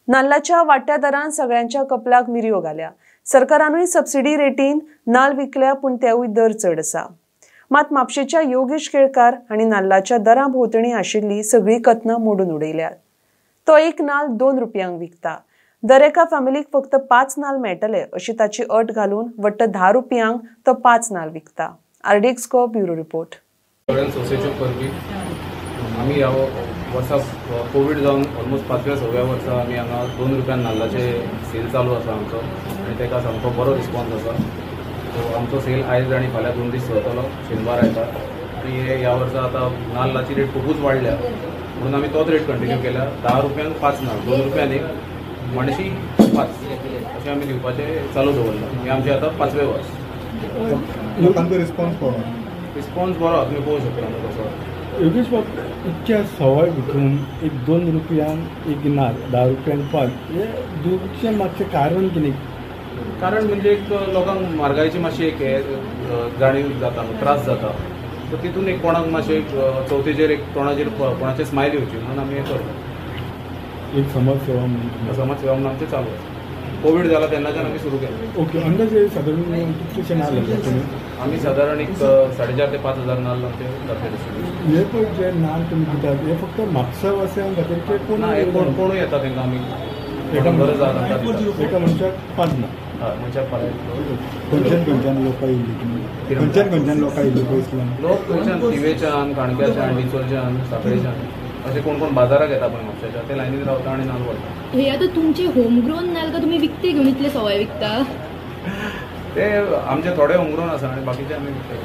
नाल्लाच्या वाडट्या दरान सगळ्यांच्या कपलाक मिरयो घाल्या। सरकारानूय सबसिडी रेटीन नाल्ल विकल्या पण तेवूय दर चड आसा। मात म्हापशेच्या योगेश केळकार हांणी नाल्लाच्या दरां भोंवतणी आशिल्ली सगळी कथनां मोडून उडयल्यात। तो एक नाल्ल 2 रुपयांक विकता। दर एका फॅमिलीक फक्त 5 नाल्ल मेळटले अशी ताची अट घालून वट्ट 10 रुपयांक तो 5 नाल्ल विकता। RDX को ब्युरो रिपोर्ट। आम्ही ह्या वर्सा कोविड जावन ऑलमोस्ट 5व्या-6व्या वर्सा आम्ही हांगा 2 रुपयान नाल्लाचे सेल चालू आसा आमचो आनी ताका सामको बरो रिस्पॉन्स आसा। सो आमचो सेल आयज आनी फाल्यां 2 दीस चलतलो, शेनवार येता। आनी ह्या वर्सा आतां नाल्लाची रेट खूबच वाडल्या म्हणून आमी तोच रेट कंटिन्यू केला। 10 रुपयांक 5 नाल्ल, 2 रुपयान एक, माणशी 5 अशें आमी दिवपाचें चालू दवरला। हे आमचें आतां 5वें वर्स। लोकांचो रिस्पॉन्स बरो तुमी पळोवंक शकता कसो। योगेश बाब, इतक्या सवाय भितून एक 2 रुपयान एक नाल्ल, 10 रुपयान 5 हे दिवचें मातशें कारण कितें? कारण म्हणजे एक लोकांक म्हारगायेची मातशी एक जाणीव जाता, त्रास जाता। सो तितून एक कोणाक मातशें चवथीचेर एक तोंडाचेर कोणाचें स्मायल येवची म्हणून आमी हें करता। एक समाज सेवा म्हणून आमचें चालू आसा। कोविड जाला तेन्नाच्यान आमी सुरू केलें। ओके, अंदाजे सादारण कितलेशे नाल्ल आसा तुमी? आमी सादारण एक 4,500 ते 5,000 नाल्ल आमचे जाता। हे पळय जे नाल्ल तुमी दितात हे फक्त म्हापसा वासियां खातीर ते कोणूय येता तांकां आमी एका गरज आसा एका मनशाक 5 नाल्ल। हय, मनशाक 5 खंयच्यान लोकां येयली तुमी? खंयच्यान लोकां येयली पयसल्यान? लोक खंयच्यान तिवेच्यान, काणक्याच्यान, डिचोलच्यान, सांखळेच्यान अशें कोण बाजाराक येता पळय म्हापशेच्या ते लायनीन रावता आनी नाल्ल व्हरता। हे आतां तुमचे होम ग्रोन नाल्ल का तुमी विकते घेवन इतले सवाय विकता? ते आमचे थोडे होम ग्रोन आसा आनी बाकीचे आमी विकता।